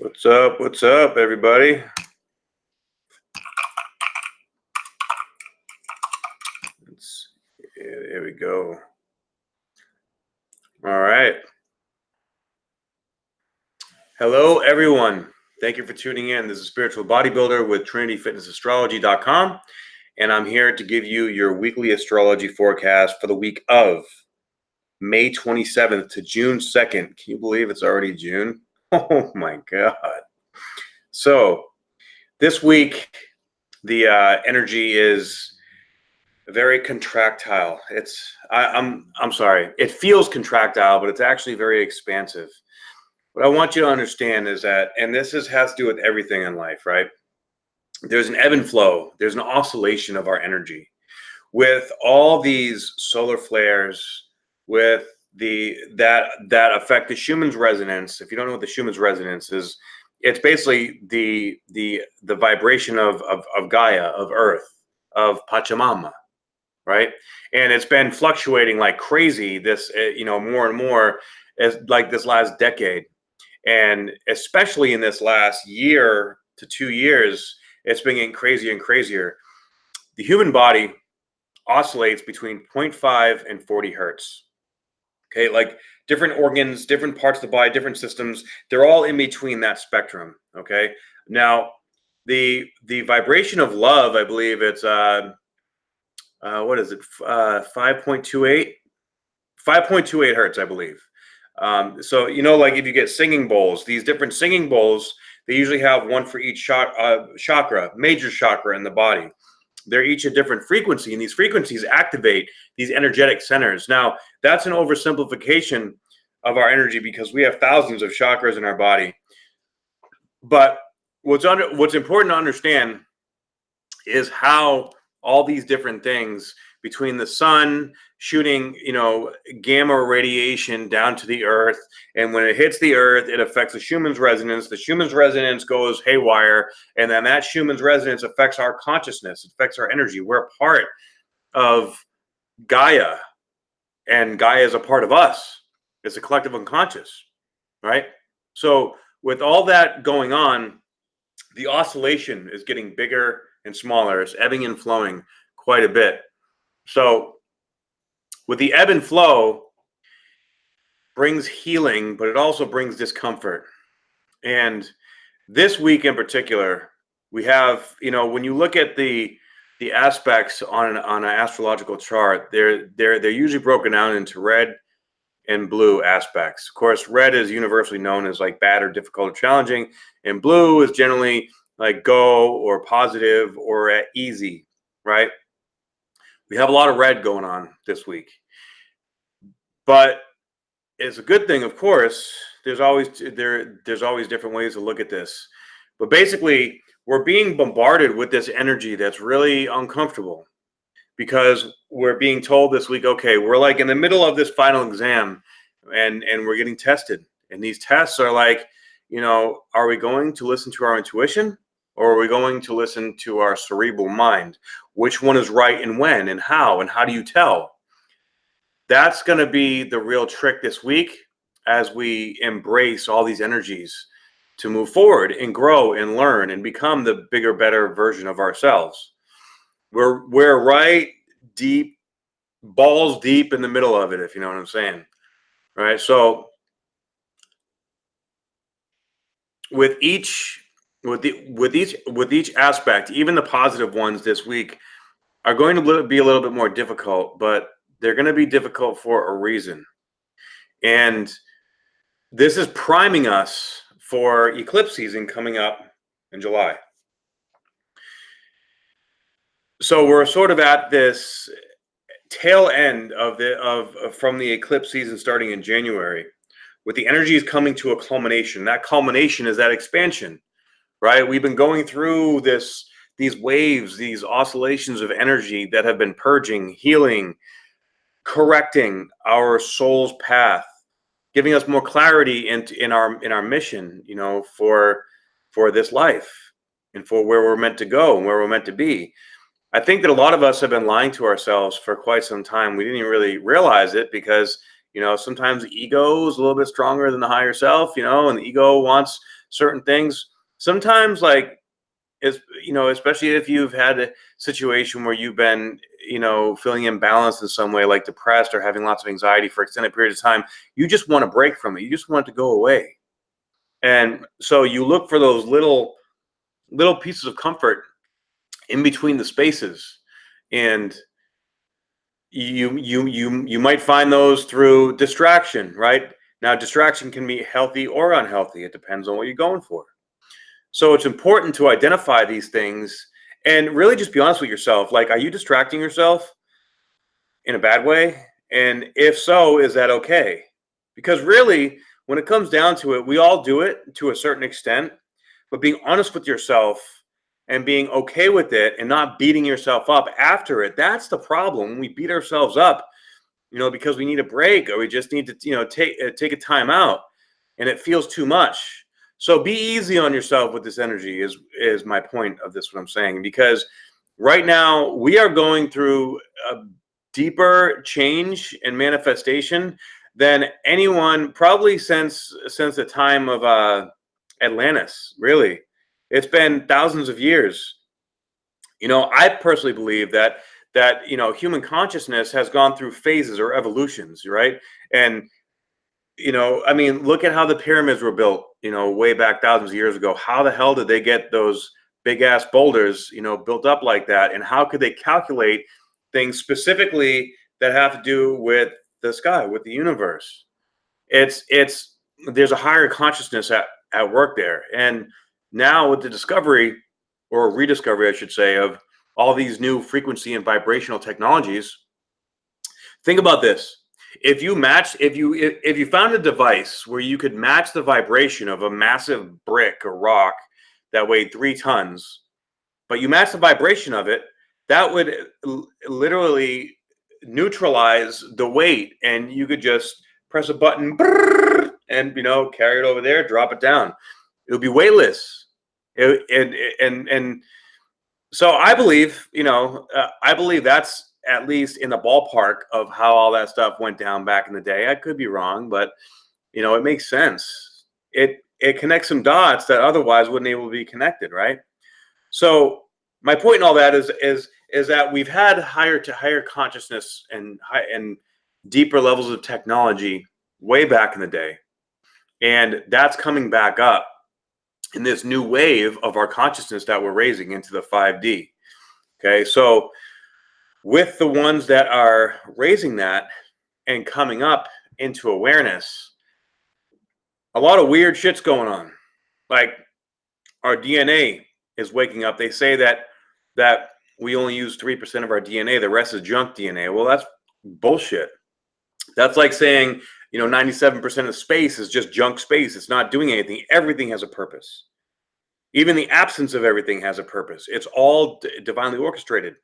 What's up? What's up, everybody? There we go. All right. Hello, everyone. Thank you for tuning in. This is Spiritual Bodybuilder with TrinityFitnessAstrology.com, and I'm here to give you your weekly astrology forecast for the week of May 27th to June 2nd. Can you believe it's already June? Oh my God. So this week, the energy is very contractile. I'm sorry. It feels contractile, but it's actually very expansive. What I want you to understand is that, and has to do with everything in life, right? There's an ebb and flow. There's an oscillation of our energy. With all these solar flares, with that affect the Schumann's resonance. If you don't know what the Schumann's resonance is, it's basically the vibration of Gaia, of Earth, of Pachamama, right? And it's been fluctuating like crazy. This more and more as like this last decade, and especially in this last year to 2 years, it's been getting crazier and crazier. The human body oscillates between 0.5 and 40 hertz. Okay, like different organs, different parts of the body, different systems, they're all in between that spectrum. Okay, now the vibration of love, I believe it's what is it, 5.28 hertz, I believe. So like if you get singing bowls, these different singing bowls, they usually have one for each chakra, major chakra in the body. They're each a different frequency, and these frequencies activate these energetic centers. Now, that's an oversimplification of our energy because we have thousands of chakras in our body. But what's important to understand is how all these different things between the sun shooting, gamma radiation down to the earth. And when it hits the earth, it affects the Schumann's resonance. The Schumann's resonance goes haywire. And then that Schumann's resonance affects our consciousness, it affects our energy. We're a part of Gaia, and Gaia is a part of us. It's a collective unconscious, right? So with all that going on, the oscillation is getting bigger and smaller. It's ebbing and flowing quite a bit. So with the ebb and flow brings healing, but it also brings discomfort. And this week in particular, we have, when you look at the aspects on an astrological chart, they're usually broken down into red and blue aspects. Of course, red is universally known as like bad or difficult or challenging, and blue is generally like go or positive or at easy, right? We have a lot of red going on this week, but it's a good thing. Of course, there's always different ways to look at this, but basically we're being bombarded with this energy that's really uncomfortable because we're being told this week, okay, we're like in the middle of this final exam and we're getting tested, and these tests are like, are we going to listen to our intuition, or are we going to listen to our cerebral mind? Which one is right, and when, and how do you tell? That's going to be the real trick this week as we embrace all these energies to move forward and grow and learn and become the bigger, better version of ourselves. We're right deep, balls deep in the middle of it, if you know what I'm saying. Right? So with each aspect, even the positive ones this week are going to be a little bit more difficult, but they're going to be difficult for a reason. And this is priming us for eclipse season coming up in July. So we're sort of at this tail end from the eclipse season starting in January, with the energies coming to a culmination. That culmination is that expansion, right? We've been going through these waves, these oscillations of energy that have been purging, healing, correcting our soul's path, giving us more clarity in our mission, for this life and for where we're meant to go and where we're meant to be. I think that a lot of us have been lying to ourselves for quite some time. We didn't even really realize it because, sometimes the ego is a little bit stronger than the higher self, and the ego wants certain things. Sometimes, like, is, especially if you've had a situation where you've been, feeling imbalanced in some way, like depressed or having lots of anxiety for extended periods of time, you just want to break from it. You just want it to go away. And so you look for those little pieces of comfort in between the spaces. And you might find those through distraction, right? Now, distraction can be healthy or unhealthy. It depends on what you're going for. So it's important to identify these things and really just be honest with yourself. Like, are you distracting yourself in a bad way? And if so, is that okay? Because really, when it comes down to it, we all do it to a certain extent, but being honest with yourself and being okay with it and not beating yourself up after it, that's the problem. When we beat ourselves up, because we need a break or we just need to, take a time out and it feels too much. So be easy on yourself with this energy is my point of this, what I'm saying, because right now we are going through a deeper change and manifestation than anyone probably since the time of Atlantis. Really, it's been thousands of years. I personally believe that human consciousness has gone through phases or evolutions, right? And I mean, look at how the pyramids were built, way back thousands of years ago. How the hell did they get those big ass boulders, built up like that? And how could they calculate things specifically that have to do with the sky, with the universe? It's there's a higher consciousness at work there. And now with the discovery or rediscovery, I should say, of all these new frequency and vibrational technologies, think about this. If you found a device where you could match the vibration of a massive brick or rock that weighed 3 tons, but you match the vibration of it, that would literally neutralize the weight, and you could just press a button and carry it over there, drop it down. It would be weightless. And so I believe, I believe that's at least in the ballpark of how all that stuff went down back in the day. I could be wrong, but it makes sense. It connects some dots that otherwise wouldn't able to be connected, right? So my point in all that is that we've had higher to higher consciousness and deeper levels of technology way back in the day, and that's coming back up in this new wave of our consciousness that we're raising into the 5D. Okay, so with the ones that are raising that and coming up into awareness, a lot of weird shit's going on. Like, our DNA is waking up. They say that we only use 3% of our DNA. The rest is junk DNA. Well, that's bullshit. That's like saying, 97% of space is just junk space. It's not doing anything. Everything has a purpose. Even the absence of everything has a purpose. It's all divinely orchestrated.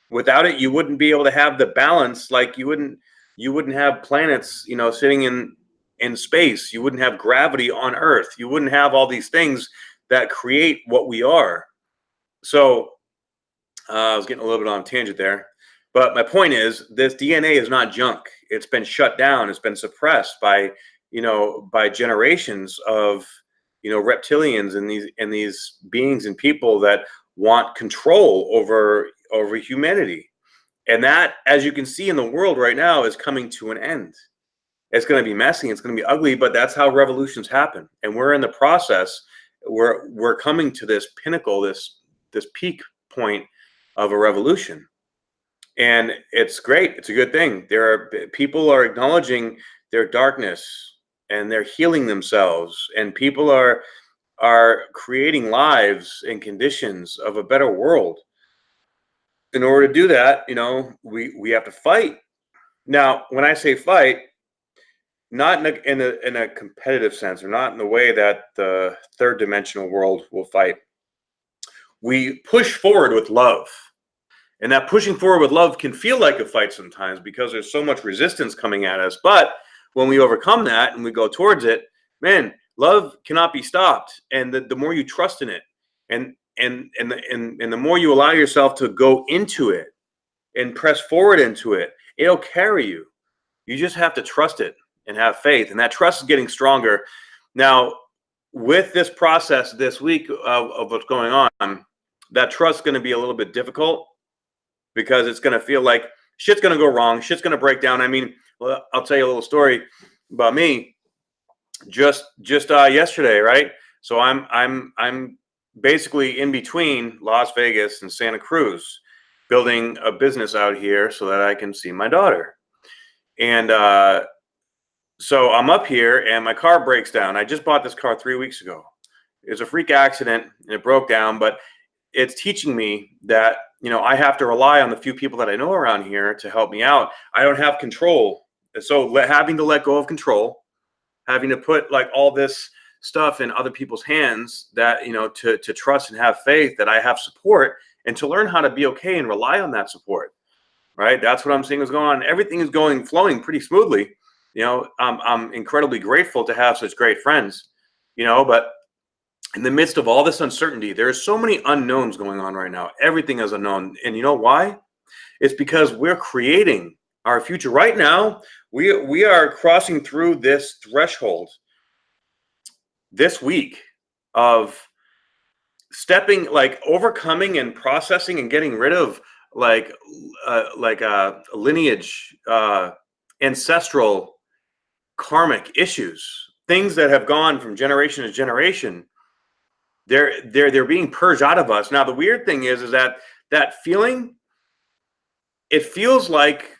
Without it, you wouldn't be able to have the balance. Like, you wouldn't have planets, sitting in space. You wouldn't have gravity on Earth. You wouldn't have all these things that create what we are. So I was getting a little bit on a tangent there. But my point is, this DNA is not junk. It's been shut down. It's been suppressed by generations of, reptilians and these beings and people that want control over humanity. And that, as you can see in the world right now, is coming to an end. It's going to be messy. It's going to be ugly, but that's how revolutions happen. And we're in the process. We're coming to this pinnacle, this peak point of a revolution. And it's great. It's a good thing. People are acknowledging their darkness and they're healing themselves, and people are creating lives and conditions of a better world. In order to do that, we have to fight. Now, when I say fight, not in a competitive sense, or not in the way that the third dimensional world will fight. We push forward with love. And that pushing forward with love can feel like a fight sometimes because there's so much resistance coming at us. But when we overcome that and we go towards it, man, love cannot be stopped. And the more you trust in it, and the more you allow yourself to go into it and press forward into it, it'll carry you. You just have to trust it and have faith. And that trust is getting stronger. Now, with this process this week of what's going on, that trust's going to be a little bit difficult because it's going to feel like shit's going to go wrong. Shit's going to break down. I mean, I'll tell you a little story about me. Just yesterday, right? So I'm basically in between Las Vegas and Santa Cruz, building a business out here so that I can see my daughter. And so I'm up here and my car breaks down. I just bought this car 3 weeks ago. It was a freak accident and it broke down, but it's teaching me that, you know, I have to rely on the few people that I know around here to help me out. I don't have control. So having to let go of control, having to put like all this stuff in other people's hands, that, you know, to trust and have faith that I have support, and to learn how to be okay and rely on that support. Right? That's what I'm seeing is going on. Everything is flowing pretty smoothly. You know, I'm incredibly grateful to have such great friends, you know, but in the midst of all this uncertainty, there's so many unknowns going on right now. Everything is unknown. And you know why? It's because we're creating our future right now. We are crossing through this threshold this week of stepping, like overcoming and processing and getting rid of like lineage, ancestral karmic issues, things that have gone from generation to generation. They're being purged out of us. Now the weird thing is that feeling, it feels like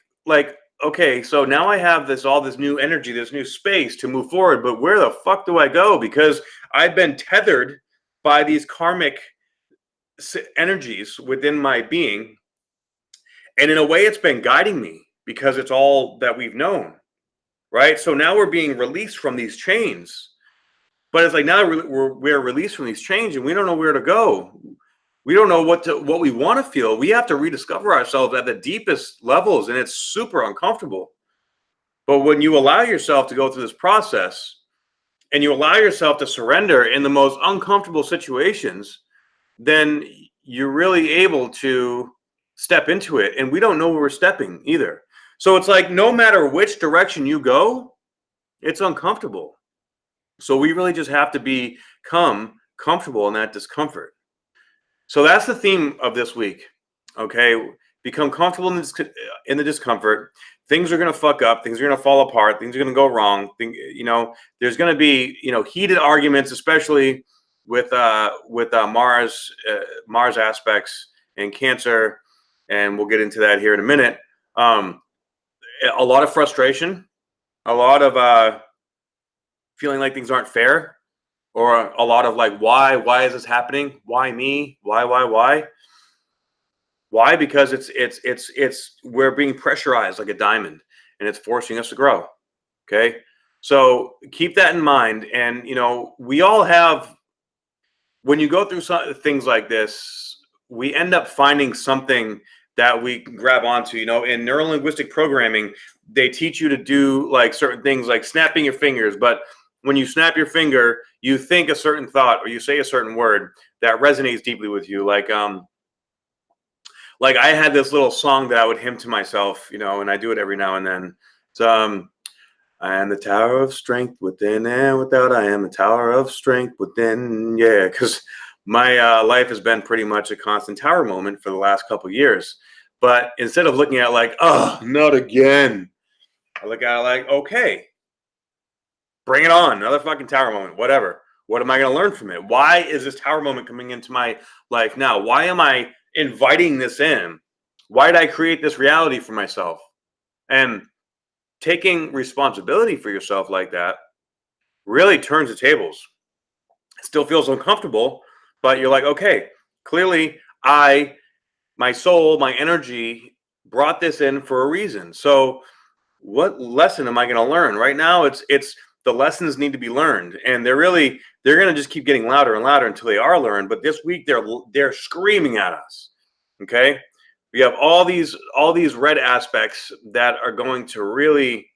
okay, so now I have all this new energy, this new space to move forward, but where the fuck do I go? Because I've been tethered by these karmic energies within my being, and in a way it's been guiding me because it's all that we've known, right? So now we're being released from these chains, but it's like now we're released from these chains and we don't know where to go. We don't know what we want to feel. We have to rediscover ourselves at the deepest levels, and it's super uncomfortable. But when you allow yourself to go through this process and you allow yourself to surrender in the most uncomfortable situations, then you're really able to step into it. And we don't know where we're stepping either. So it's like no matter which direction you go, it's uncomfortable. So we really just have to become comfortable in that discomfort. So that's the theme of this week. Okay, become comfortable in the discomfort. Things are going to fuck up. Things are going to fall apart. Things are going to go wrong. You know, there's going to be, you know, heated arguments, especially with Mars aspects and Cancer, and we'll get into that here in a minute. A lot of frustration, a lot of feeling like things aren't fair, or a lot of like, why is this happening? Why me? Why? Because it's we're being pressurized like a diamond, and it's forcing us to grow. Okay, so keep that in mind. And you know, we all have, when you go through things like this, we end up finding something that we can grab onto. You know, in neurolinguistic programming, they teach you to do like certain things like snapping your fingers, but when you snap your finger, you think a certain thought or you say a certain word that resonates deeply with you. Like I had this little song that I would hymn to myself, you know, and I do it every now and then. It's I am the tower of strength within and without. I am a tower of strength within. Yeah, because my life has been pretty much a constant tower moment for the last couple of years. But instead of looking at like, oh, not again, I look at it like, okay, bring it on. Another fucking tower moment, whatever. What am I going to learn from it? Why is this tower moment coming into my life now? Why am I inviting this in? Why did I create this reality for myself? And taking responsibility for yourself like that really turns the tables. It still feels uncomfortable, but you're like, okay, clearly my soul, my energy brought this in for a reason. So what lesson am I going to learn? Right now, it's the lessons need to be learned, and they're going to just keep getting louder and louder until they are learned. But this week they're screaming at us. Okay, we have all these red aspects that are going to really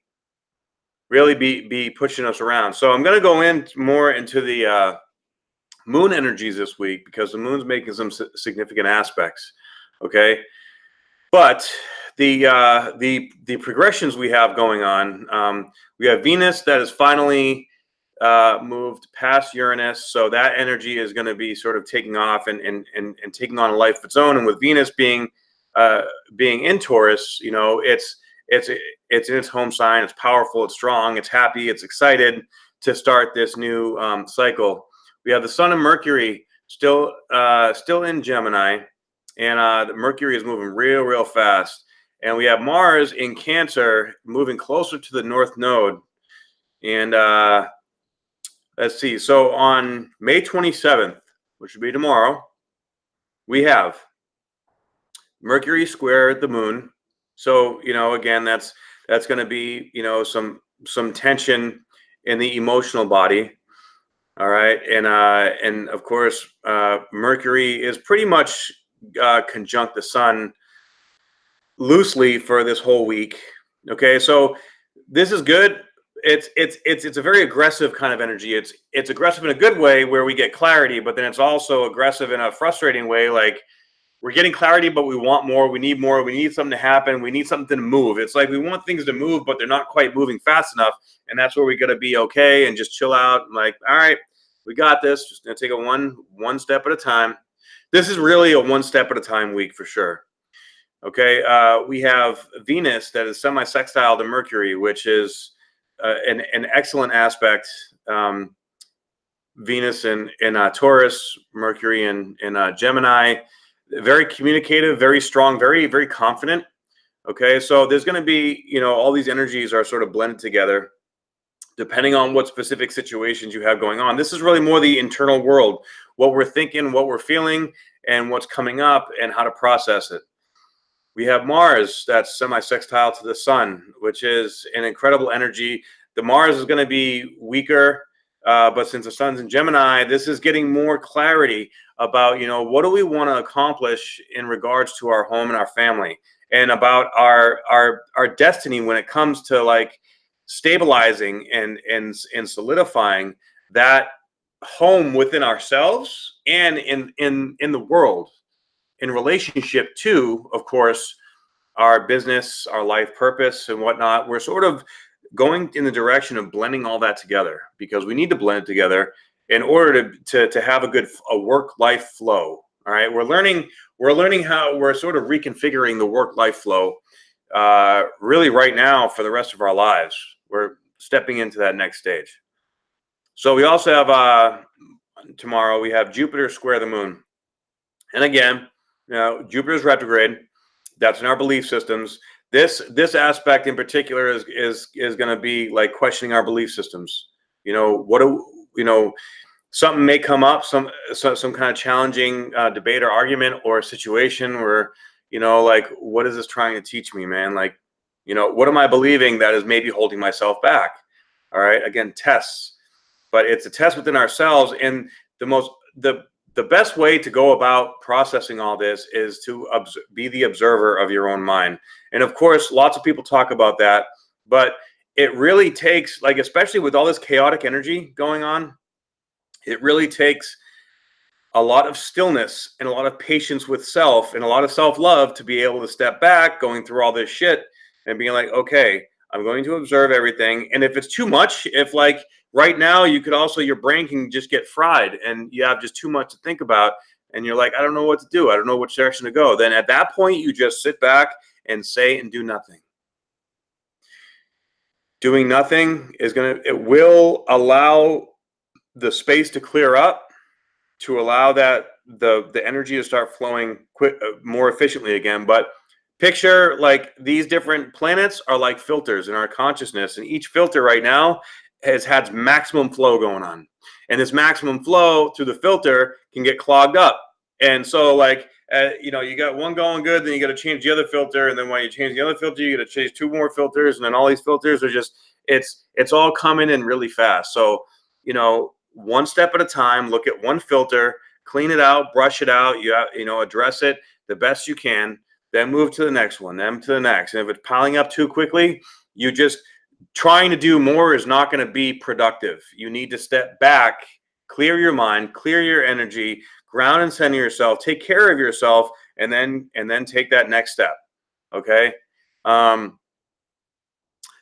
be pushing us around. So I'm going to go in more into the moon energies this week because the moon's making some significant aspects. Okay, but the progressions we have going on, we have Venus that is finally moved past Uranus, so that energy is going to be sort of taking off and taking on a life of its own. And with Venus being in Taurus, you know, it's in its home sign. It's powerful. It's strong. It's happy. It's excited to start this new cycle. We have the Sun and Mercury still in Gemini, and the Mercury is moving real fast. And we have Mars in Cancer moving closer to the North Node. And let's see. So on May 27th, which would be tomorrow, we have Mercury square the Moon. So, you know, again, that's going to be, you know, some tension in the emotional body. All right, and of course, Mercury is pretty much conjunct the Sun loosely for this whole week. Okay, so this is good. It's a very aggressive kind of energy. It's aggressive in a good way where we get clarity, but then it's also aggressive in a frustrating way. Like, we're getting clarity, but we want more. We need more. We need something to happen. We need something to move. It's like we want things to move, but they're not quite moving fast enough. And that's where we got to be okay and just chill out. Like, all right, we got this. Just gonna take it one step at a time. This is really a one step at a time week for sure. Okay, we have Venus that is semi-sextile to Mercury, which is an excellent aspect. Venus in Taurus, Mercury in Gemini. Very communicative, very strong, very confident. Okay, so there's going to be, you know, all these energies are sort of blended together depending on what specific situations you have going on. This is really more the internal world, what we're thinking, what we're feeling, and what's coming up, and how to process it. We have Mars that's semi-sextile to the Sun, which is an incredible energy. The Mars is going to be weaker, but since the Sun's in Gemini, this is getting more clarity about, you know, what do we want to accomplish in regards to our home and our family, and about our destiny when it comes to like stabilizing and solidifying that home within ourselves and in the world, in relationship to, of course, our business, our life purpose, and whatnot. We're sort of going in the direction of blending all that together, because we need to blend it together in order to have a work-life flow. All right, we're learning how we're sort of reconfiguring the work-life flow really right now for the rest of our lives. We're stepping into that next stage. So we also have tomorrow we have Jupiter square the Moon, and again, you know, Jupiter's retrograde. That's in our belief systems. This aspect in particular is going to be like questioning our belief systems. You know, something may come up, some kind of challenging debate or argument or situation where, you know, like, what is this trying to teach me, man? Like, you know, what am I believing that is maybe holding myself back? All right, again, tests, but it's a test within ourselves. And the best way to go about processing all this is to be the observer of your own mind. And of course, lots of people talk about that, but it really takes, like, especially with all this chaotic energy going on, it really takes a lot of stillness and a lot of patience with self and a lot of self-love to be able to step back going through all this shit and being like, okay, I'm going to observe everything. And if it's too much, if like right now you could also, your brain can just get fried and you have just too much to think about and you're like, I don't know what to do. I don't know which direction to go. Then at that point, you just sit back and say and do nothing. Doing nothing it will allow the space to clear up, to allow that the energy to start flowing more efficiently again. But picture like these different planets are like filters in our consciousness, and each filter right now has had maximum flow going on, and this maximum flow through the filter can get clogged up. And so like you know, you got one going good, then you got to change the other filter, and then when you change the other filter, you got to change two more filters, and then all these filters are just it's all coming in really fast. So, you know, one step at a time, look at one filter, clean it out, brush it out, you know, address it the best you can, then move to the next one, then to the next. And if it's piling up too quickly, you just trying to do more is not going to be productive. You need to step back, clear your mind, clear your energy, ground and center yourself, take care of yourself, and then take that next step. Okay.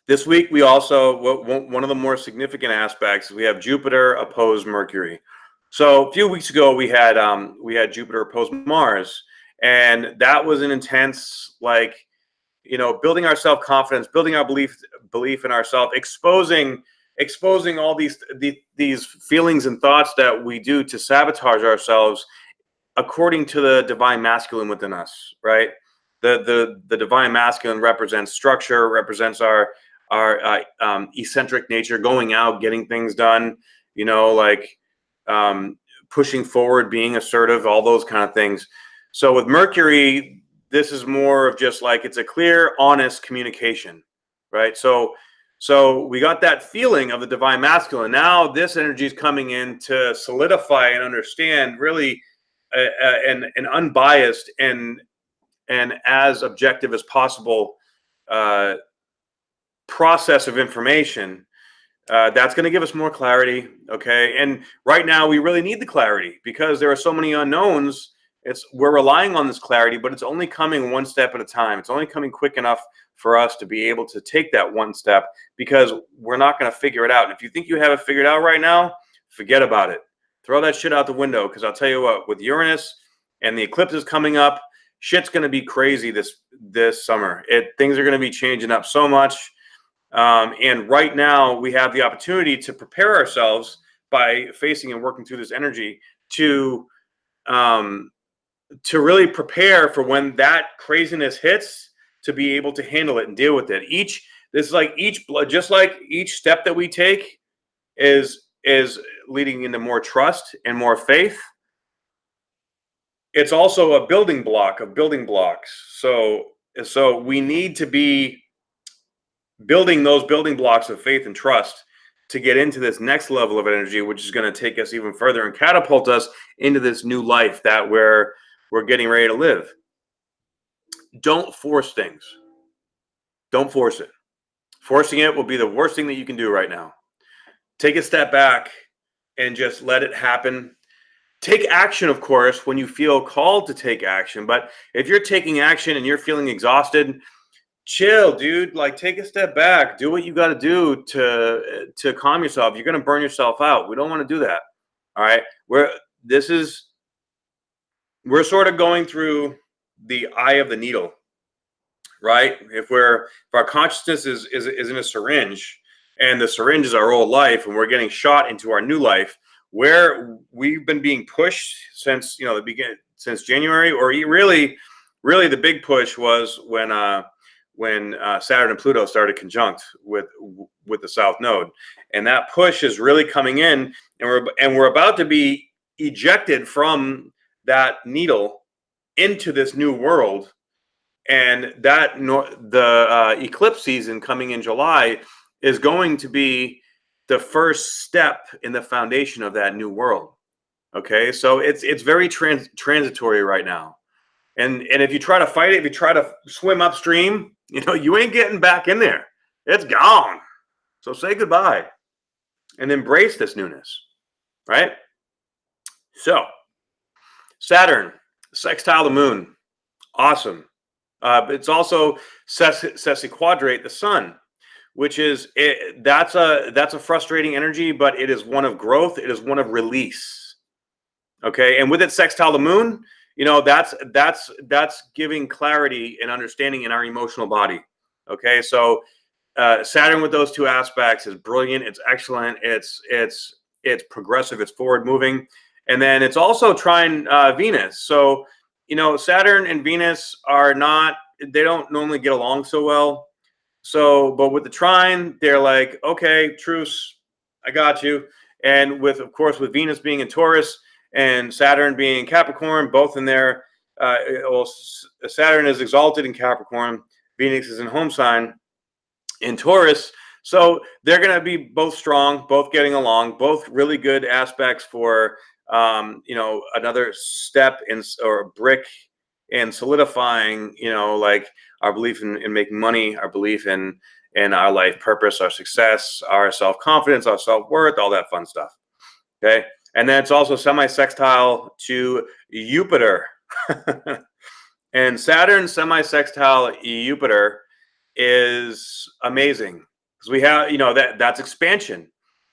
This week, we also, one of the more significant aspects, we have Jupiter opposed Mercury. So a few weeks ago, we had Jupiter opposed Mars, and that was an intense, like, building our self-confidence, building our belief in ourselves, exposing all these feelings and thoughts that we do to sabotage ourselves according to the divine masculine within us, right? The divine masculine represents structure, represents our eccentric nature, going out, getting things done, like um, pushing forward, being assertive, all those kind of things. So with Mercury, this is more of just like it's a clear, honest communication, right? So we got that feeling of the divine masculine. Now this energy is coming in to solidify and understand really an unbiased and as objective as possible uh, process of information that's going to give us more clarity. Okay. And right now we really need the clarity because there are so many unknowns. We're relying on this clarity, but it's only coming one step at a time. It's only coming quick enough for us to be able to take that one step because we're not going to figure it out. And if you think you have it figured out right now, forget about it. Throw that shit out the window. Because I'll tell you what, with Uranus and the eclipses coming up, shit's going to be crazy this summer. Things are going to be changing up so much. And right now we have the opportunity to prepare ourselves by facing and working through this energy to really prepare for when that craziness hits, to be able to handle it and deal with it. Just like each step that we take is leading into more trust and more faith. It's also a building block of building blocks. So we need to be building those building blocks of faith and trust to get into this next level of energy, which is going to take us even further and catapult us into this new life that we're getting ready to live. Don't force things. Don't force it. Forcing it will be the worst thing that you can do right now. Take a step back and just let it happen. Take action, of course, when you feel called to take action. But if you're taking action and you're feeling exhausted, chill, dude. Like, take a step back. Do what you got to do to calm yourself. You're going to burn yourself out. We don't want to do that. All right. We're sort of going through the eye of the needle, right? If our consciousness is in a syringe, and the syringe is our old life, and we're getting shot into our new life, where we've been being pushed since the beginning, since January, or really the big push was when Saturn and Pluto started conjunct with the South Node, and that push is really coming in, and we're about to be ejected from that needle into this new world, and the eclipse season coming in July is going to be the first step in the foundation of that new world. Okay, so it's very transitory right now. And if you try to fight it, if you try to swim upstream, you ain't getting back in there. It's gone. So say goodbye and embrace this newness, right? So Saturn, sextile the moon. Awesome. It's also sesquiquadrate the sun, which is that's a frustrating energy, but it is one of growth. It is one of release. Okay, and with it sextile the moon, that's giving clarity and understanding in our emotional body. Okay, so Saturn with those two aspects is brilliant. It's excellent. It's progressive. It's forward moving, and then it's also trine Venus. So Saturn and Venus they don't normally get along so well. So, but with the trine, they're like, okay, truce, I got you. And of course, with Venus being in Taurus and Saturn being in Capricorn, both in there, Saturn is exalted in Capricorn, Venus is in home sign in Taurus. So they're going to be both strong, both getting along, both really good aspects for, another step or brick in solidifying, like our belief in making money, our belief in our life purpose, our success, our self-confidence, our self-worth, all that fun stuff. Okay. And then it's also semi-sextile to Jupiter. And Saturn semi-sextile Jupiter is amazing. because we have, that's expansion.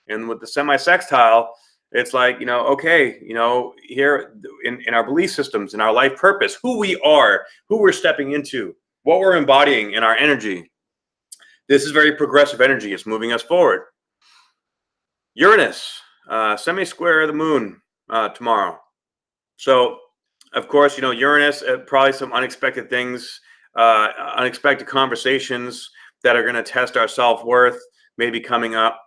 And with the semi-sextile, it's like, okay, here in our belief systems, in our life purpose, who we are, who we're stepping into, what we're embodying in our energy. This is very progressive energy. It's moving us forward. Uranus, semi-square of the moon tomorrow. So, of course, Uranus, probably some unexpected things, unexpected conversations that are going to test our self-worth, maybe coming up.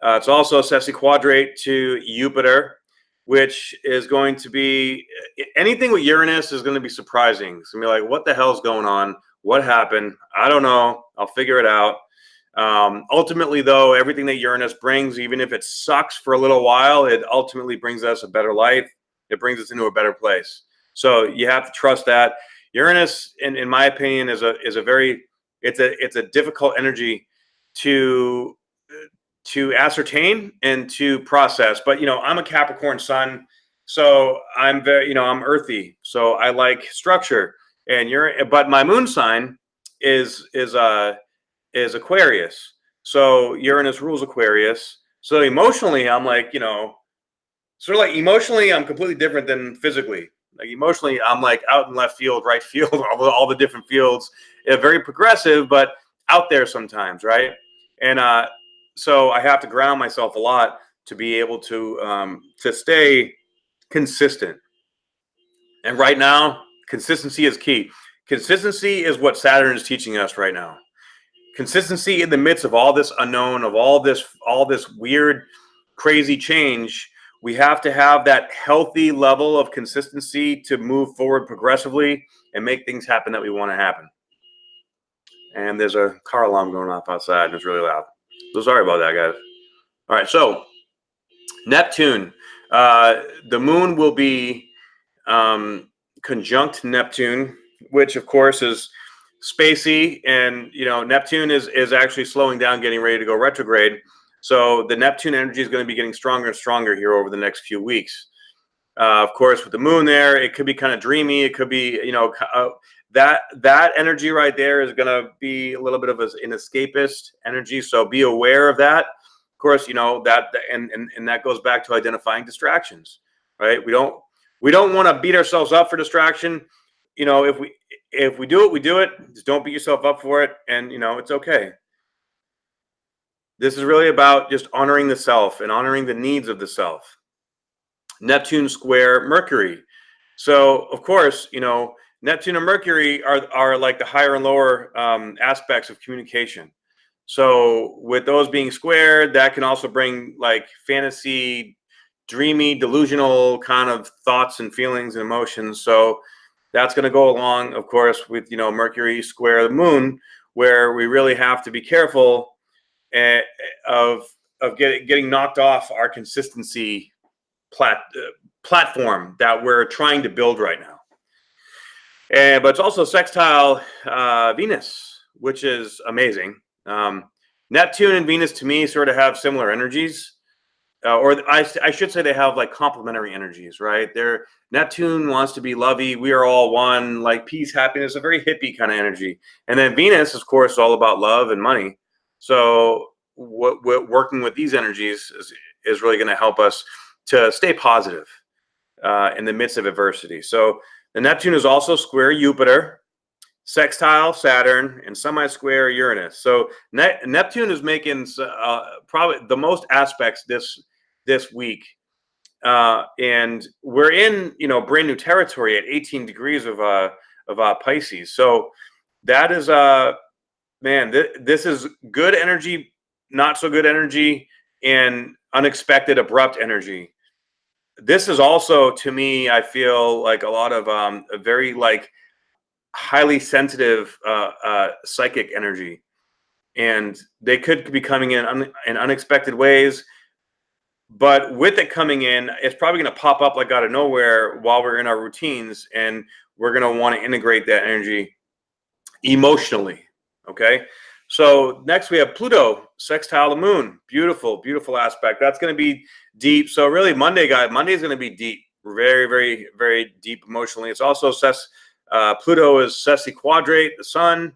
It's also a sesquiquadrate to Jupiter, which is going to be, anything with Uranus is going to be surprising. It's going to be like, what the hell's going on? What happened? I don't know. I'll figure it out. Ultimately, though, everything that Uranus brings, even if it sucks for a little while, it ultimately brings us a better life. It brings us into a better place. So you have to trust that. Uranus, in my opinion, is a very, it's a difficult energy to ascertain and to process. But I'm a Capricorn sun, so I'm very, I'm earthy, so I like structure. But my moon sign is Aquarius, so Uranus rules Aquarius. So emotionally, I'm like, sort of like emotionally, I'm completely different than physically. Like emotionally, I'm like out in left field, right field, all the different fields. Very progressive, but out there sometimes, right? And so I have to ground myself a lot to be able to stay consistent. And right now, consistency is key. Consistency is what Saturn is teaching us right now. Consistency in the midst of all this unknown, of all this weird, crazy change. We have to have that healthy level of consistency to move forward progressively and make things happen that we want to happen. And there's a car alarm going off outside, and it's really loud. So sorry about that, guys. All right, so Neptune. The moon will be conjunct Neptune, which, of course, is spacey. And, Neptune is actually slowing down, getting ready to go retrograde. So the Neptune energy is going to be getting stronger and stronger here over the next few weeks. Of course, with the moon there, it could be kind of dreamy. It could be, that energy right there is going to be a little bit of an escapist energy. So be aware of that. Of course, that and that goes back to identifying distractions, right? We don't want to beat ourselves up for distraction. If we do it, we do it. Just don't beat yourself up for it, and it's okay. This is really about just honoring the self and honoring the needs of the self. Neptune square Mercury. So, of course, Neptune and Mercury are like the higher and lower aspects of communication. So with those being squared, that can also bring like fantasy, dreamy, delusional kind of thoughts and feelings and emotions. So that's going to go along, of course, with, Mercury square the moon, where we really have to be careful of getting knocked off our consistency platform that we're trying to build right now. But it's also sextile Venus, which is amazing. Neptune and Venus, to me, sort of have similar energies. Or I should say they have like complementary energies, right? Neptune wants to be lovey. We are all one, like peace, happiness, a very hippie kind of energy. And then Venus, of course, is all about love and money. So working with these energies is really going to help us to stay positive in the midst of adversity. So the Neptune is also square Jupiter, sextile Saturn, and semi-square Uranus. So Neptune is making probably the most aspects this week, and we're in brand new territory at 18 degrees of Pisces. So that is man, this is good energy, not so good energy, and unexpected abrupt energy. This is also, to me, I feel like a lot of a very like highly sensitive psychic energy, and they could be coming in unexpected ways. But with it coming in, it's probably going to pop up like out of nowhere while we're in our routines, and we're going to want to integrate that energy emotionally. Okay. So next we have Pluto sextile the moon. Beautiful, beautiful aspect. That's going to be deep. So really Monday is going to be deep. Very, very, very deep emotionally. It's also Pluto is sesquiquadrate the sun.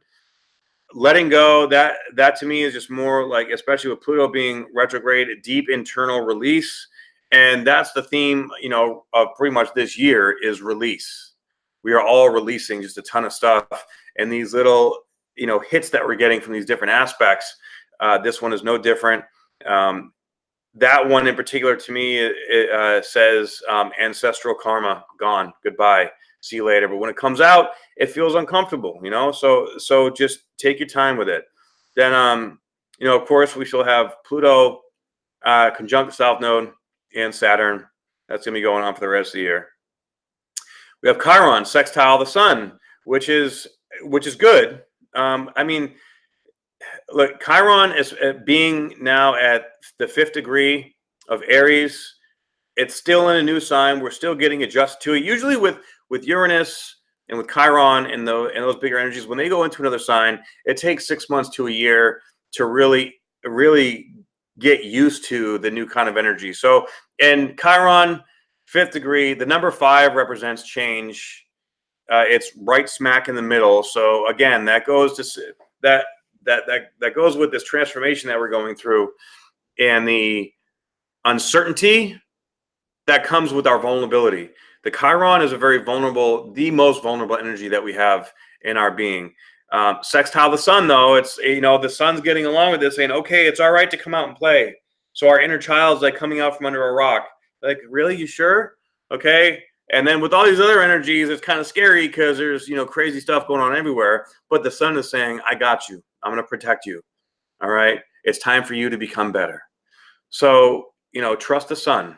letting go, that to me is just more like, especially with Pluto being retrograde, a deep internal release. And that's the theme, of pretty much this year is release. We are all releasing just a ton of stuff, and these little, hits that we're getting from these different aspects. This one is no different. That one in particular to me, it says ancestral karma gone, goodbye, see you later. But when it comes out, it feels uncomfortable, so just take your time with it. Then of course we shall have Pluto conjunct the South Node and Saturn. That's gonna be going on for the rest of the year. We have Chiron sextile the Sun, which is good. I mean, look, Chiron is being now at the 5th degree of Aries. It's still in a new sign. We're still getting adjusted to it. Usually with Uranus and with Chiron and those bigger energies, when they go into another sign, it takes 6 months to a year to really get used to the new kind of energy. So in Chiron, 5th degree, the number 5 represents change. It's right smack in the middle. So again, that goes to that goes with this transformation that we're going through, and the uncertainty that comes with our vulnerability. The Chiron is a very vulnerable, the most vulnerable energy that we have in our being. Sextile the Sun, though, it's, the Sun's getting along with this, saying, okay, it's all right to come out and play. So our inner child's like coming out from under a rock. Like, really? You sure? Okay. And then with all these other energies, it's kind of scary because there's, crazy stuff going on everywhere. But the Sun is saying, I got you. I'm going to protect you. All right. It's time for you to become better. So, trust the Sun.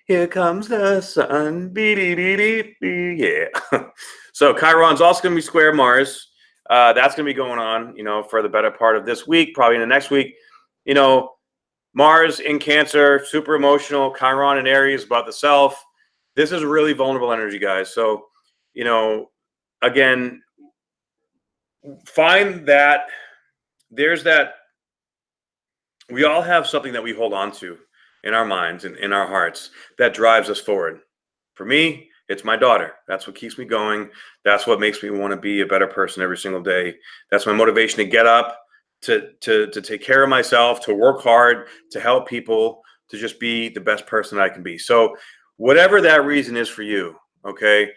Here comes the sun. Yeah. So Chiron's also going to be square Mars. That's going to be going on, for the better part of this week, probably in the next week. Mars in Cancer, super emotional. Chiron in Aries, about the self. This is really vulnerable energy, guys. So, again, find that we all have something that we hold on to in our minds and in our hearts that drives us forward. For me, it's my daughter. That's what keeps me going. That's what makes me want to be a better person every single day. That's my motivation to get up, to take care of myself, to work hard, to help people, to just be the best person I can be. So whatever that reason is for you, okay,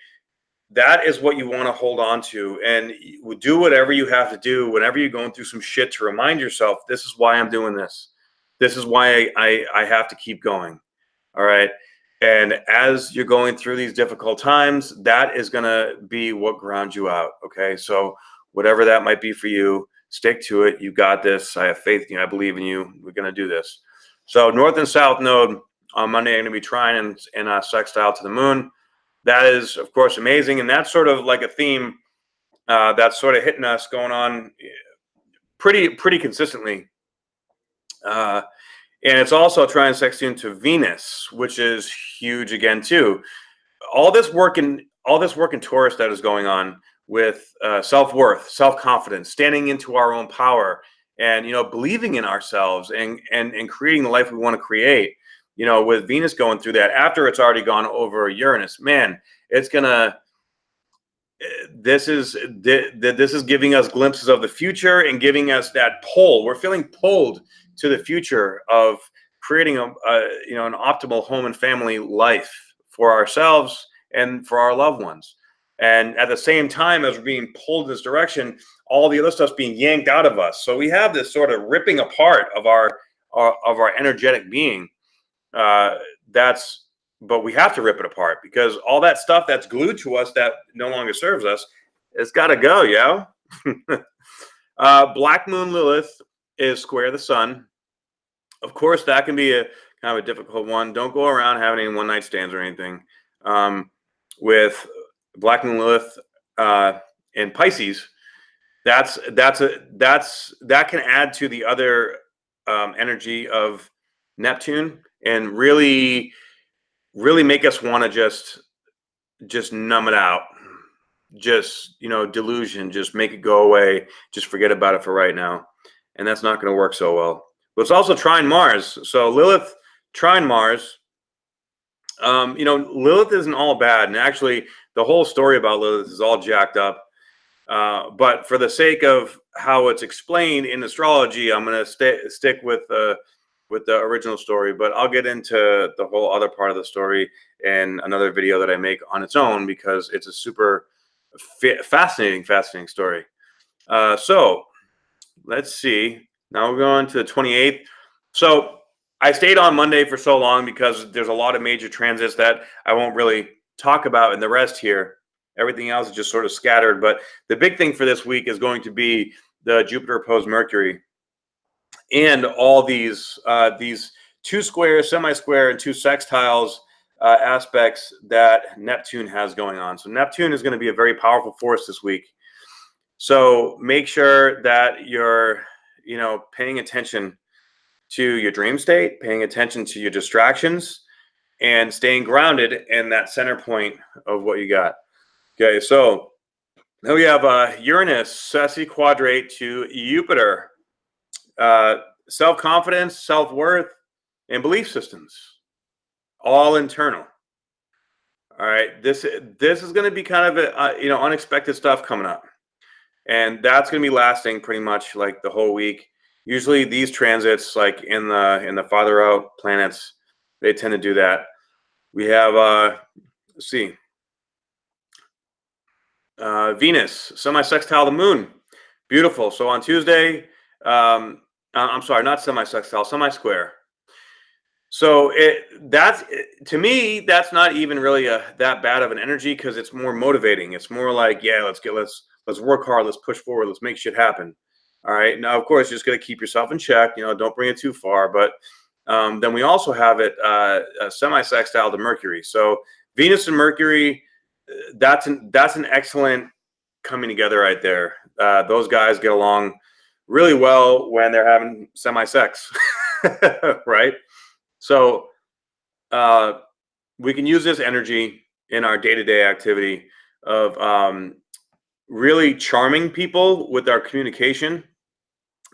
that is what you want to hold on to, and do whatever you have to do whenever you're going through some shit to remind yourself, this is why I'm doing this. This is why I have to keep going. All right. And as you're going through these difficult times, that is going to be what grounds you out. Okay. So whatever that might be for you, stick to it. You got this. I have faith in you. I believe in you. We're going to do this. So North and South Node on Monday, I'm going to be trying in sextile to the moon. That is, of course, amazing. And that's sort of like a theme that's sort of hitting us going on pretty consistently. And it's also trying to sextile to Venus, which is huge again too. All this work in Taurus that is going on with self-worth, self-confidence, standing into our own power, and believing in ourselves and creating the life we want to create. With Venus going through that after it's already gone over Uranus, man, it's gonna. This is giving us glimpses of the future and giving us that pull. We're feeling pulled to the future of creating an optimal home and family life for ourselves and for our loved ones. And at the same time as we're being pulled in this direction, all the other stuff's being yanked out of us. So we have this sort of ripping apart of our energetic being. But we have to rip it apart, because all that stuff that's glued to us that no longer serves us, it's got to go, yo. Black Moon Lilith is square the Sun. Of course, that can be a kind of a difficult one. Don't go around having any one-night stands or anything. With Black Moon Lilith in Pisces, that can add to the other energy of Neptune and really make us want to just numb it out, just delusion, just make it go away, just forget about it for right now. And that's not going to work so well. But it's also trine Mars. So Lilith trine Mars, Lilith isn't all bad. And actually the whole story about Lilith is all jacked up. But for the sake of how it's explained in astrology, I'm going to stick with the original story. But I'll get into the whole other part of the story in another video that I make on its own, because it's a super fascinating story. So let's see. Now we're going to the 28th. So I stayed on Monday for so long because there's a lot of major transits that I won't really talk about in the rest here. Everything else is just sort of scattered. But the big thing for this week is going to be the Jupiter opposed Mercury and all these two squares, semi-square, and two sextiles aspects that Neptune has going on. So Neptune is going to be a very powerful force this week. So make sure that you're, paying attention to your dream state, paying attention to your distractions, and staying grounded in that center point of what you got. Okay, so now we have Uranus sesquiquadrate to Jupiter. Self-confidence, self-worth, and belief systems, all internal. All right, this is going to be kind of unexpected stuff coming up, and that's going to be lasting pretty much like the whole week. Usually, these transits, like in the farther out planets, they tend to do that. We have let's see, Venus semi-sextile the Moon, beautiful. So on Tuesday, I'm sorry, not semi-sextile, semi-square. So to me, that's not even really that bad of an energy, because it's more motivating. It's more like, yeah, let's work hard, let's push forward, let's make shit happen. All right. Now, of course, you're just gonna keep yourself in check. Don't bring it too far. But then we also have it semi-sextile to Mercury. So Venus and Mercury, that's an excellent coming together right there. Those guys get along really well when they're having semi-sex, right? So we can use this energy in our day-to-day activity of really charming people with our communication,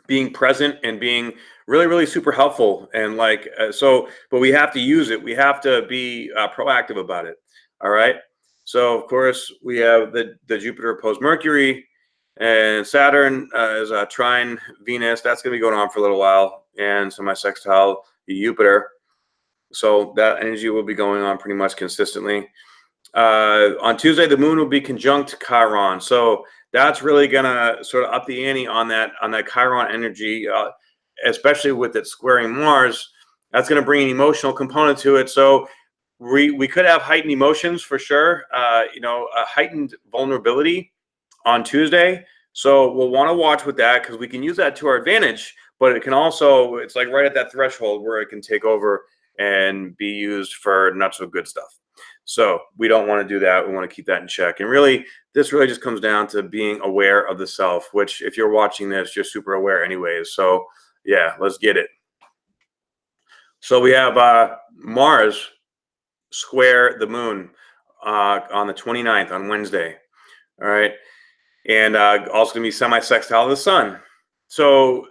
being present, and being really, really super helpful. And but we have to use it. We have to be proactive about it. All right. So of course we have the Jupiter opposed Mercury, and Saturn is trine Venus. That's going to be going on for a little while, and semi-sextile Jupiter. So that energy will be going on pretty much consistently. On Tuesday, the moon will be conjunct Chiron. So that's really going to sort of up the ante on that Chiron energy, especially with it squaring Mars. That's going to bring an emotional component to it. So we could have heightened emotions for sure, a heightened vulnerability on Tuesday. So we'll want to watch with that, because we can use that to our advantage, but it can also, it's like right at that threshold where it can take over and be used for not so good stuff. So we don't want to do that. We want to keep that in check. And really, this really just comes down to being aware of the self, which if you're watching this, you're super aware anyways. So yeah, let's get it. So we have Mars square the moon on the 29th, on Wednesday. All right. And also going to be semi-sextile to the sun. So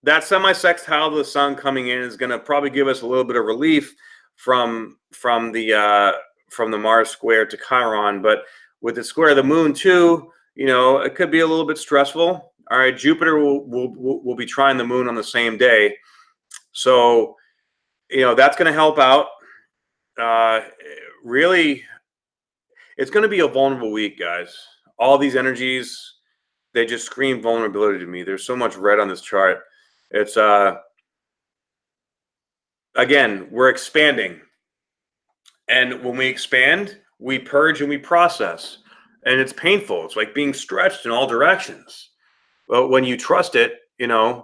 that semi-sextile to the sun coming in is going to probably give us a little bit of relief from the Mars square to Chiron. But with the square of the moon too, it could be a little bit stressful. All right, Jupiter will be trying the moon on the same day, so that's going to help out. Really, it's going to be a vulnerable week, guys. All these energies, they just scream vulnerability to me. There's so much red on this chart. It's again, we're expanding. And when we expand, we purge and we process. And it's painful. It's like being stretched in all directions. But when you trust it, you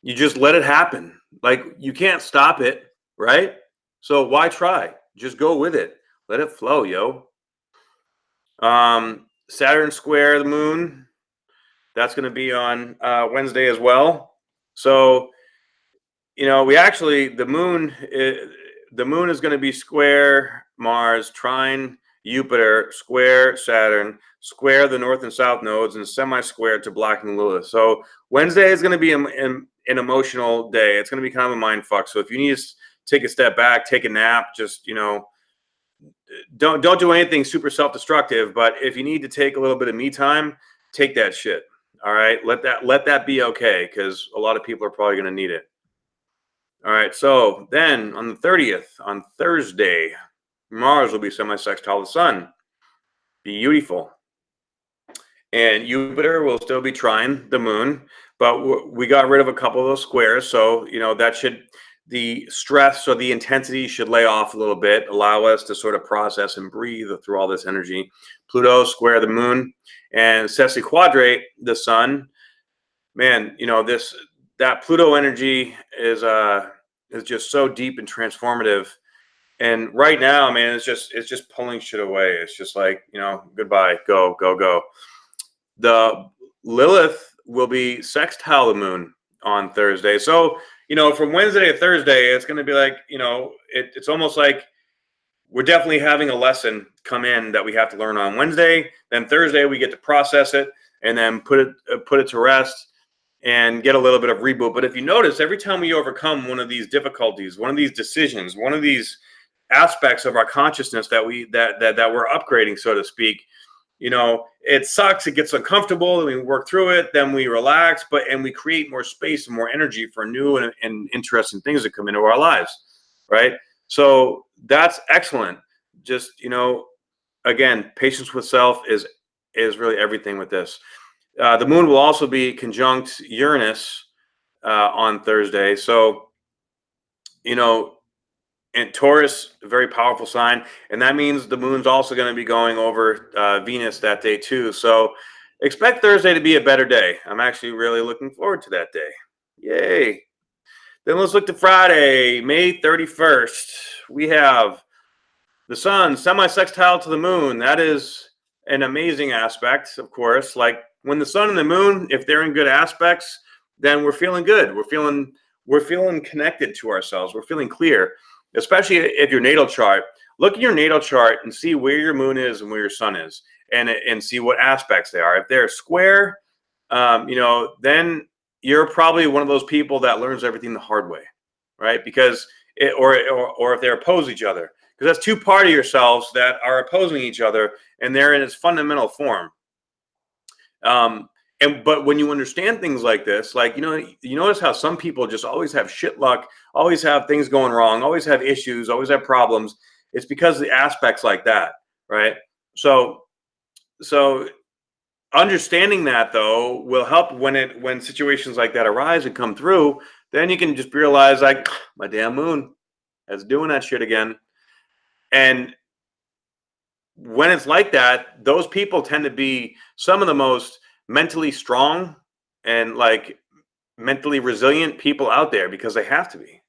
just let it happen. Like, you can't stop it, right? So why try? Just go with it. Let it flow, yo. Saturn square the moon. That's going to be on Wednesday as well. So, the moon is going to be square Mars, trine Jupiter, square Saturn, square the north and south nodes, and semi-square to Black and Lilith. So Wednesday is going to be an emotional day. It's going to be kind of a mind fuck. So if you need to take a step back, take a nap, just don't do anything super self-destructive. But if you need to take a little bit of me time, take that shit. All right, let that be okay, because a lot of people are probably going to need it. All right, so then on the 30th, on Thursday, Mars will be semi-sextile the sun. Beautiful. And Jupiter will still be trine the moon, but we got rid of a couple of those squares. So, that should, the stress or the intensity should lay off a little bit, allow us to sort of process and breathe through all this energy. Pluto square the moon and sesquiquadrate the sun. Man, that Pluto energy is just so deep and transformative. And right now, man, it's just pulling shit away. It's just like, goodbye, go, go, go. The Lilith will be sextile the moon on Thursday. So, from Wednesday to Thursday, it's going to be like, it's almost like we're definitely having a lesson come in that we have to learn on Wednesday. Then Thursday, we get to process it and then put it to rest and get a little bit of reboot. But if you notice, every time we overcome one of these difficulties, one of these decisions, one of these aspects of our consciousness that we're upgrading, so to speak, it sucks, it gets uncomfortable, and we work through it, then we relax, and we create more space and more energy for new and interesting things that come into our lives, right? So that's excellent. Just, again, patience with self is really everything with this. The moon will also be conjunct Uranus on Thursday. So, and Taurus, a very powerful sign. And that means the moon's also going to be going over Venus that day too. So expect Thursday to be a better day. I'm actually really looking forward to that day. Yay. Then let's look to Friday, May 31st. We have the sun semi-sextile to the moon. That is an amazing aspect, of course. Like when the sun and the moon, if they're in good aspects, then we're feeling good. We're feeling connected to ourselves. We're feeling clear, especially if your natal chart. Look at your natal chart and see where your moon is and where your sun is, and see what aspects they are. If they're square, then you're probably one of those people that learns everything the hard way, right? Because or if they oppose each other, because that's two parts of yourselves that are opposing each other, and they're in its fundamental form. But when you understand things like this, like, you notice how some people just always have shit luck, always have things going wrong, always have issues, always have problems. It's because of the aspects like that, right? So understanding that, though, will help when situations like that arise and come through. Then you can just realize, like, my damn moon is doing that shit again. And when it's like that, those people tend to be some of the most mentally strong and like mentally resilient people out there, because they have to be.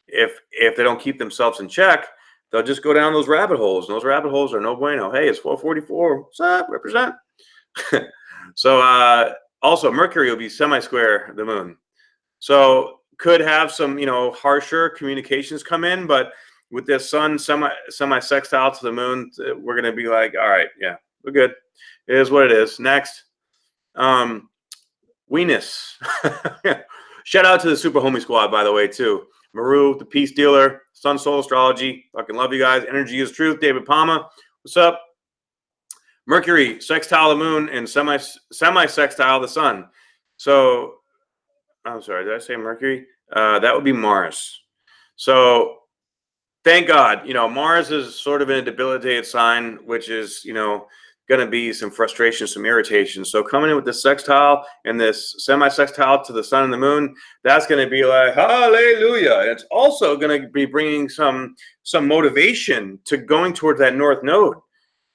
If they don't keep themselves in check, they'll just go down those rabbit holes. And those rabbit holes are no bueno. Hey, it's 444. What's up? Represent. So also Mercury will be semi-square the moon. So could have some, harsher communications come in, but with this sun semi-sextile to the moon, we're going to be like, all right, yeah, we're good. It is what it is. Next, Venus. Shout out to the Super Homie Squad, by the way, too. Maru, the Peace Dealer, Sun Soul Astrology. Fucking love you guys. Energy is Truth. David Palma. What's up? Mercury, sextile the moon, and semi-sextile the sun. So, I'm sorry, did I say Mercury? That would be Mars. So, thank God, Mars is sort of in a debilitated sign, which is, going to be some frustration, some irritation. So coming in with this sextile and this semi-sextile to the sun and the moon, that's going to be like, hallelujah. And it's also going to be bringing some motivation to going towards that north node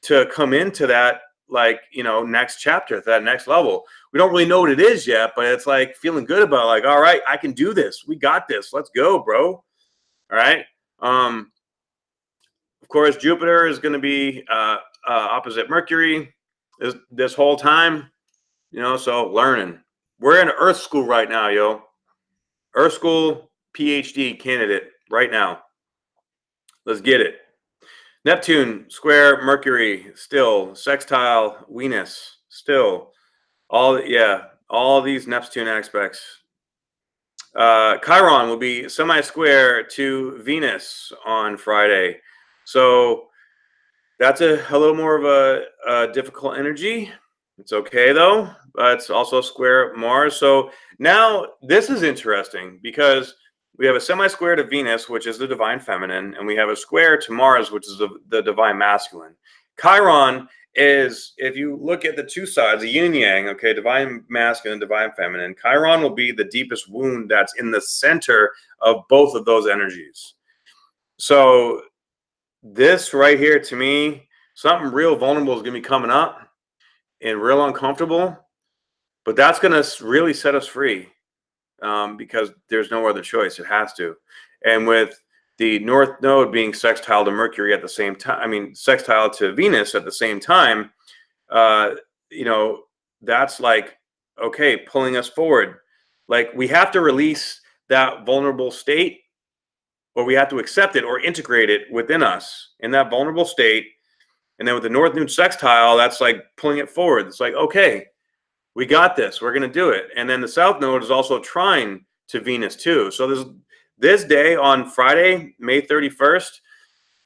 to come into that, like, next chapter, that next level. We don't really know what it is yet, but it's like feeling good about, like, all right, I can do this. We got this. Let's go, bro. All right. Of course, Jupiter is going to be opposite Mercury this whole time, so learning. We're in Earth school right now, yo. Earth school PhD candidate right now. Let's get it. Neptune square Mercury still, sextile Venus still. All these Neptune aspects. Chiron will be semi-square to Venus on Friday. So that's a little more of a difficult energy. It's okay though. It's also square Mars. So now this is interesting because we have a semi-square to Venus, which is the divine feminine, and we have a square to Mars, which is the divine masculine. Chiron is, if you look at the two sides, the yin and yang, okay, divine masculine, divine feminine, Chiron will be the deepest wound that's in the center of both of those energies. So this right here, to me, something real vulnerable is going to be coming up and real uncomfortable, but that's going to really set us free, because there's no other choice. It has to. And with the North Node being sextile to Mercury at the same time, I mean, sextile to Venus at the same time, uh, you know, that's like, okay, pulling us forward. Like we have to release that vulnerable state, or we have to accept it or integrate it within us in that vulnerable state. And then with the North Node sextile, that's like pulling it forward. It's like, okay, we got this. We're going to do it. And then the South Node is also trine to Venus too. So this day on Friday, May 31st,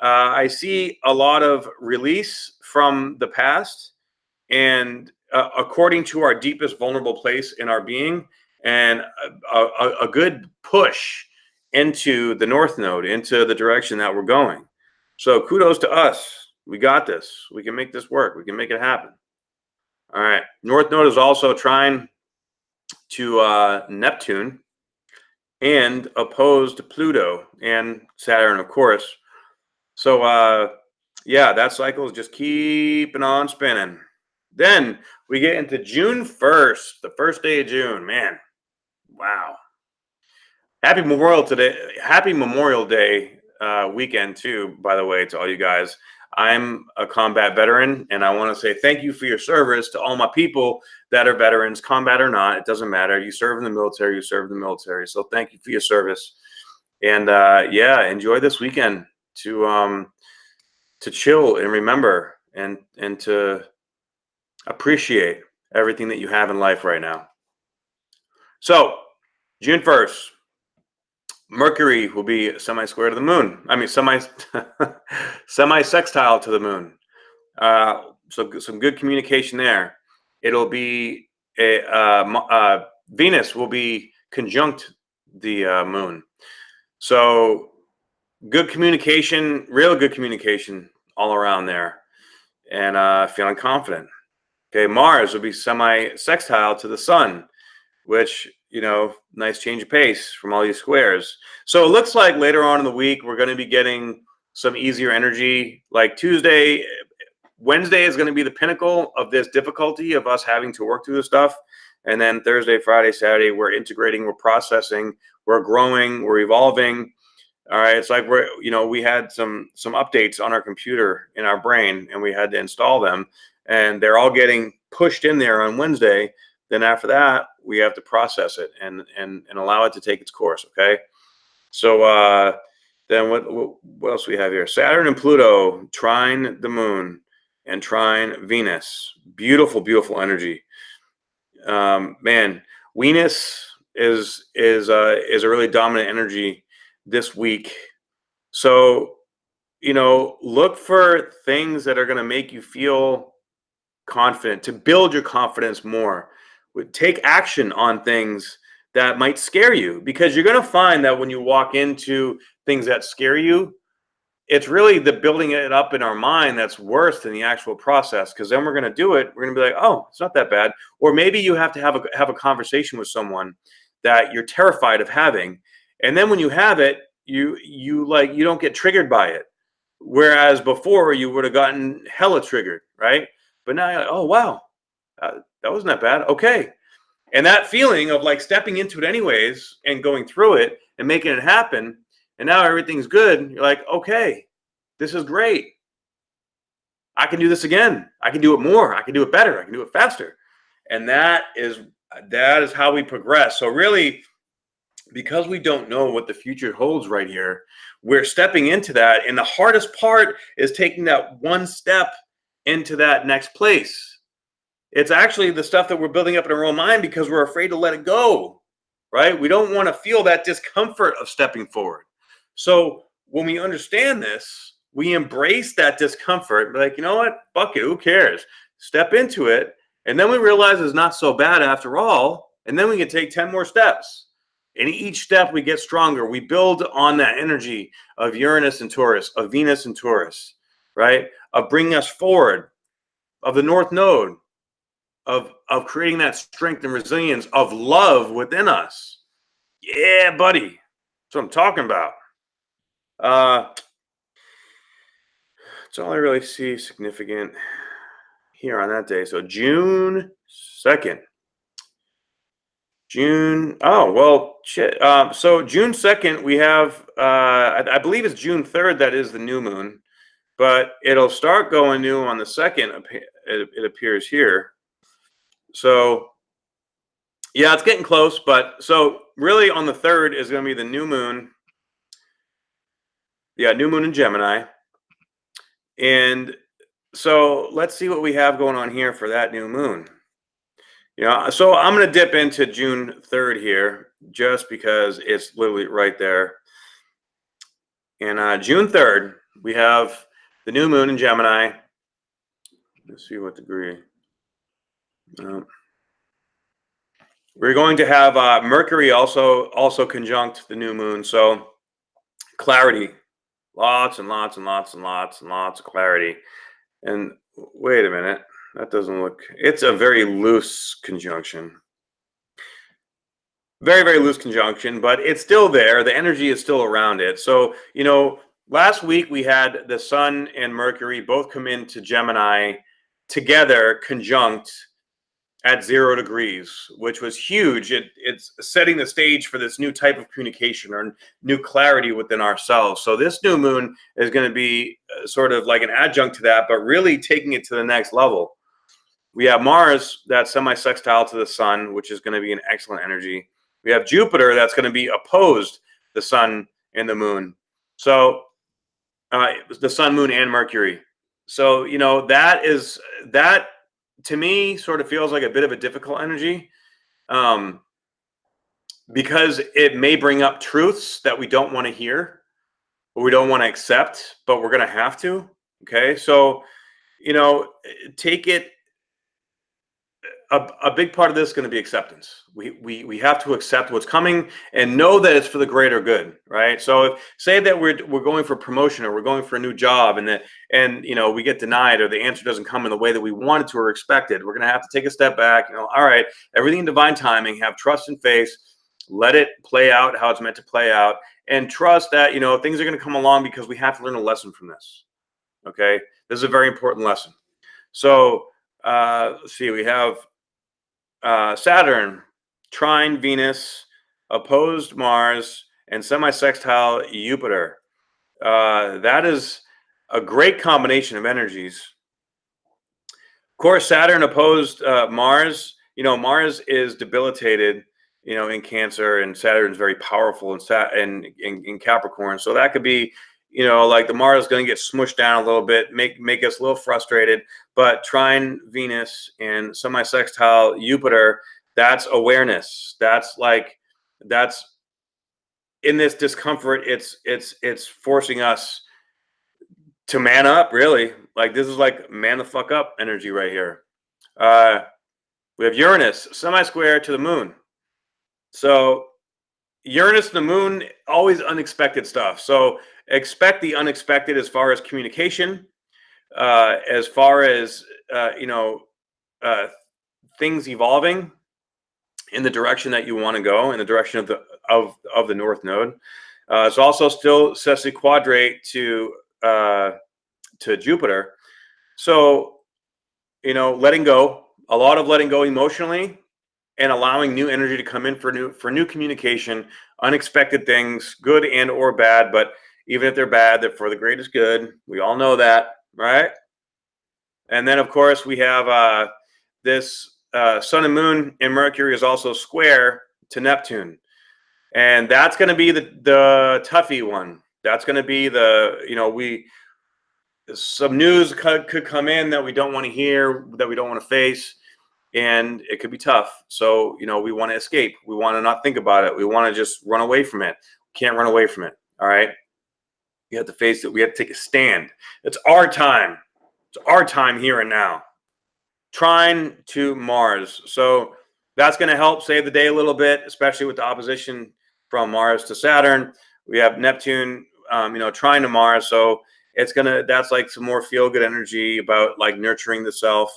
I see a lot of release from the past, and according to our deepest vulnerable place in our being, and a good push into the North Node, into the direction that we're going. So kudos to us. We got this. We can make this work. We can make it happen. All right. North Node is also trine to Neptune and opposed to Pluto and Saturn, of course. So, yeah, that cycle is just keeping on spinning. Then we get into June 1st, the first day of June. Man, wow. Happy Memorial Day weekend too, by the way, to all you guys. I'm a combat veteran, and I want to say thank you for your service to all my people that are veterans, combat or not. It doesn't matter. You serve in the military, you serve in the military. So thank you for your service. And yeah, enjoy this weekend to chill and remember and to appreciate everything that you have in life right now. So June 1st. Mercury will be semi-square to the moon. I mean, semi-sextile to the moon. So some good communication there. It'll be Venus will be conjunct the moon. So good communication, real good communication all around there, and feeling confident. Okay, Mars will be semi-sextile to the sun, which, nice change of pace from all these squares. So it looks like later on in the week, we're going to be getting some easier energy. Like Wednesday is going to be the pinnacle of this difficulty of us having to work through this stuff. And then Thursday, Friday, Saturday, we're integrating, we're processing, we're growing, we're evolving. All right. It's like we had some updates on our computer in our brain, and we had to install them, and they're all getting pushed in there on Wednesday. Then after that, we have to process it and allow it to take its course. Okay. So then what else we have here? Saturn and Pluto trine the moon and trine Venus. Beautiful, beautiful energy. Man, Venus is a really dominant energy this week. So, look for things that are going to make you feel confident, to build your confidence more. Take action on things that might scare you, because you're going to find that when you walk into things that scare you, it's really the building it up in our mind that's worse than the actual process. Because then we're going to do it. We're going to be like, oh, it's not that bad. Or maybe you have to have a conversation with someone that you're terrified of having, and then when you have it, you don't get triggered by it. Whereas before you would have gotten hella triggered, right? But now you're like, oh wow, that wasn't that bad. Okay. And that feeling of like stepping into it anyways and going through it and making it happen, and now everything's good. You're like, okay, this is great. I can do this again. I can do it more. I can do it better. I can do it faster. And that is how we progress. So really, because we don't know what the future holds right here, we're stepping into that. And the hardest part is taking that one step into that next place. It's actually the stuff that we're building up in our own mind because we're afraid to let it go, right? We don't want to feel that discomfort of stepping forward. So when we understand this, we embrace that discomfort. Like, you know what? Fuck it. Who cares? Step into it And then we realize it's not so bad after all. And then we can take 10 more steps. And each step we get stronger. We build on that energy of Uranus and Taurus, of Venus and Taurus, right? Of bringing us forward, of the North Node, of creating that strength and resilience, of love within us. Yeah, buddy. That's what I'm talking about. That's all I really see significant here on that day. So June 2nd. Oh, well, shit. So June 2nd, we have, I believe it's June 3rd that is the new moon, but it'll start going new on the 2nd, it appears here. So, yeah, it's getting close, but so really on the 3rd is going to be the new moon. Yeah, new moon in Gemini. And so let's see what we have going on here for that new moon. So I'm going to dip into June 3rd here just because it's literally right there. And June 3rd, we have the new moon in Gemini. Let's see what degree. We're going to have Mercury also conjunct the new moon. So clarity, lots and lots and lots and lots and lots of clarity. And wait a minute, that doesn't look. It's a very loose conjunction. Very, very loose conjunction, but it's still there. The energy is still around it. So, last week we had the Sun and Mercury both come into Gemini together, conjunct at 0 degrees, which was huge. It's setting the stage for this new type of communication or new clarity within ourselves. So this new moon is going to be sort of like an adjunct to that, but really taking it to the next level. We have Mars that's semi-sextile to the Sun, which is going to be an excellent energy. We have Jupiter that's going to be opposed the Sun and the Moon. So the Sun, Moon, and Mercury. So that to me sort of feels like a bit of a difficult energy, because it may bring up truths that we don't want to hear, or we don't want to accept, but we're going to have to. Okay, so take it. A big part of this is going to be acceptance. We have to accept what's coming and know that it's for the greater good, right? So if say that we're going for promotion or we're going for a new job and we get denied or the answer doesn't come in the way that we wanted to or expected, we're going to have to take a step back. All right, everything in divine timing. Have trust and faith. Let it play out how it's meant to play out, and trust that things are going to come along because we have to learn a lesson from this. Okay, this is a very important lesson. So let's see, we have Saturn, trine Venus, opposed Mars, and semi-sextile Jupiter. That is a great combination of energies. Of course, Saturn opposed Mars. Mars is debilitated, in Cancer, and Saturn's very powerful in Capricorn. So that could be, like the Mars is going to get smushed down a little bit, make us a little frustrated. But trine Venus and semi-sextile Jupiter, that's awareness. That's in this discomfort. It's forcing us to man up. Really, like this is like man the fuck up energy right here. We have Uranus semi-square to the moon. So Uranus and the moon, always unexpected stuff. So expect the unexpected as far as communication, as far as things evolving in the direction that you want to go, in the direction of the North Node. It's also still sesquiquadrate to Jupiter. So letting go, a lot of letting go emotionally, and allowing new energy to come in for new communication, unexpected things, good and or bad. But even if they're bad, they're for the greatest good. We all know that, right? And then, of course, we have this Sun and Moon and Mercury is also square to Neptune. And that's going to be the toughie one. That's going to be some news could come in that we don't want to hear, that we don't want to face. And it could be tough. So, we want to escape. We want to not think about it. We want to just run away from it. Can't run away from it. All right. You have to face it. We have to take a stand. It's our time. It's our time here and now. trine to Mars. So that's going to help save the day a little bit, especially with the opposition from Mars to Saturn. We have Neptune, trine to Mars. So that's like some more feel good energy about like nurturing the self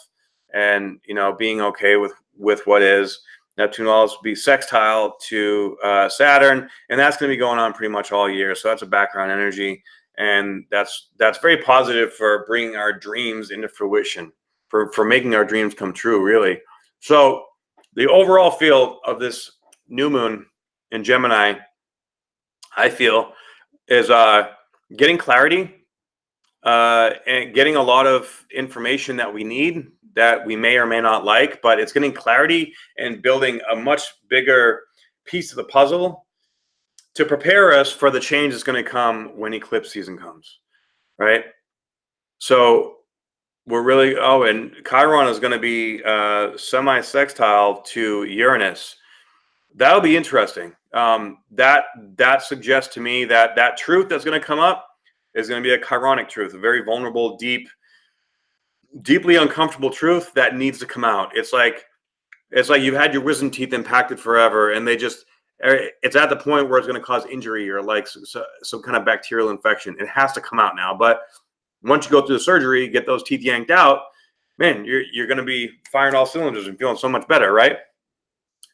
and, being okay with what is. Neptune will also be sextile to Saturn, and that's going to be going on pretty much all year. So that's a background energy, and that's very positive for bringing our dreams into fruition, for making our dreams come true, really. So the overall feel of this new moon in Gemini, I feel, is getting clarity and getting a lot of information that we need that we may or may not like, but it's getting clarity and building a much bigger piece of the puzzle to prepare us for the change that's going to come when eclipse season comes, right? So we're really, and Chiron is going to be semi-sextile to Uranus. That'll be interesting. That suggests to me that truth that's going to come up is going to be a Chironic truth, a very vulnerable, deeply uncomfortable truth that needs to come out. It's like you've had your wisdom teeth impacted forever, and it's at the point where it's going to cause injury or like some kind of bacterial infection. It has to come out now. But once you go through the surgery, get those teeth yanked out, man, you're going to be firing all cylinders and feeling so much better, right?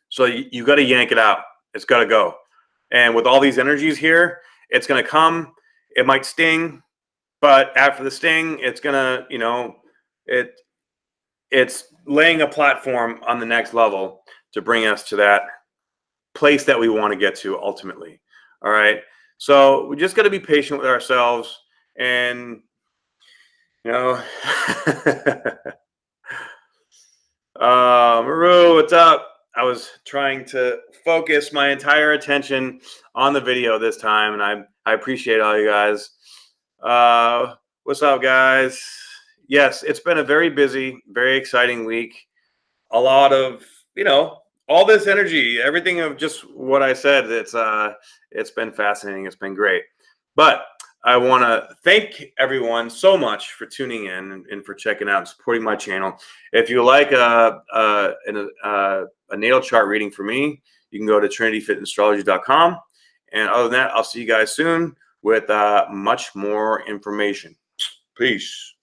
So you got to yank it out. It's got to go. And with all these energies here, it's going to come. It might sting, but after the sting, it's going to, it's laying a platform on the next level to bring us to that place that we want to get to ultimately. All right. So we just got to be patient with ourselves and, Maru, what's up? I was trying to focus my entire attention on the video this time, and I appreciate all you guys. What's up, guys? Yes, it's been a very busy, very exciting week. A lot of, all this energy, everything of just what I said. It's been fascinating. It's been great. But I want to thank everyone so much for tuning in and for checking out and supporting my channel. If you like a natal chart reading for me, you can go to trinityfitnessastrology.com. And other than that, I'll see you guys soon with much more information. Peace.